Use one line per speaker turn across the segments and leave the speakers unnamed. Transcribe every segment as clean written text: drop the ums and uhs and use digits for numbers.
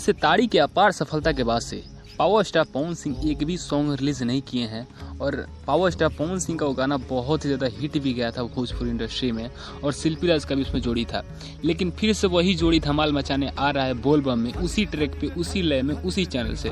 से ताड़ी के अपार सफलता के बाद से पावर स्टार पवन सिंह एक भी सॉन्ग रिलीज नहीं किए हैं और पावर स्टार पवन सिंह का वो गाना बहुत ही ज़्यादा हिट भी गया था भोजपुरी इंडस्ट्री में और शिल्पी राज का भी उसमें जोड़ी था। लेकिन फिर से वही जोड़ी धमाल मचाने आ रहा है बोल बम में, उसी ट्रैक पे, उसी लय में, उसी चैनल से।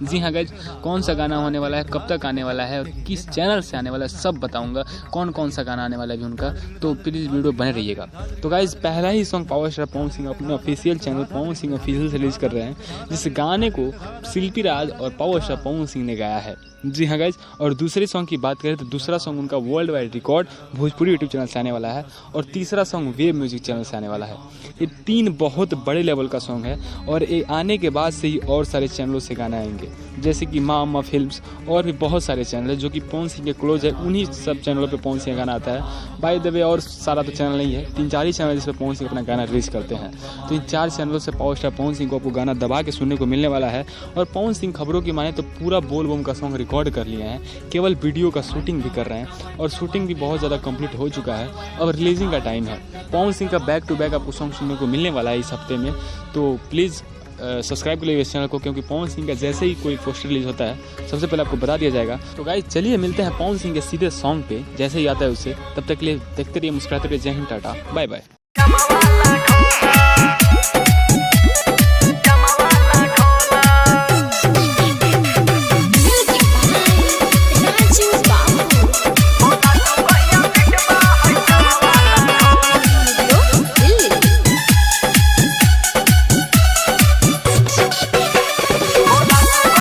जी हाँ गाइज, कौन सा गाना होने वाला है, कब तक आने वाला है और किस चैनल से आने वाला है सब बताऊंगा। कौन कौन सा गाना आने वाला है भी उनका, तो प्लीज़ वीडियो बने रहिएगा। तो गाइज पहला ही song power star Pawan Singh अपने official channel Pawan Singh official से रिलीज कर रहे हैं, जिस गाने को शिल्पी राज और पावर स्टार पवन सिंह ने गाया है। जी हाँ गाइज, और दूसरे सॉन्ग की बात करें तो दूसरा सॉन्ग उनका world wide record Bhojpuri YouTube channel से आने वाला है और तीसरा सॉन्ग वेब म्यूजिक चैनल से आने वाला है। ये 3 बहुत बड़े लेवल का सॉन्ग है और ये आने के बाद से ही और सारे चैनलों से गाना आएंगे, जैसे कि माँ अम्मा फिल्म्स और भी बहुत सारे चैनल है जो कि पवन सिंह के क्लोज है। उन्हीं सब चैनलों पे पवन सिंह का गाना आता है। बाय द वे और सारा तो चैनल नहीं है, 3-4 ही चैनल जिस पर पवन सिंह अपना गाना रिलीज करते हैं। तो इन 4 चैनलों से पावर स्टार पवन सिंह को आपको गाना दबा के सुनने को मिलने वाला है। और पवन सिंह खबरों की माने तो पूरा बोल बम का सॉन्ग रिकॉर्ड कर लिए हैं, केवल वीडियो का शूटिंग भी कर रहे हैं और शूटिंग भी बहुत ज़्यादा कंप्लीट हो चुका है। अब रिलीजिंग का टाइम है। पवन सिंह का बैक टू बैक आपको सॉन्ग सुनने को मिलने वाला है इस हफ्ते में। तो प्लीज़ सब्सक्राइब कर लीजिए इस चैनल को, क्योंकि पवन सिंह का जैसे ही कोई पोस्टर रिलीज होता है सबसे पहले आपको बता दिया जाएगा। तो गाइस चलिए मिलते हैं पवन सिंह के सीधे सॉन्ग पे जैसे ही आता है उससे। तब तक के लिए देखते रहिए, मुस्कुराते रहिए। जय हिंद, टाटा, बाय बाय।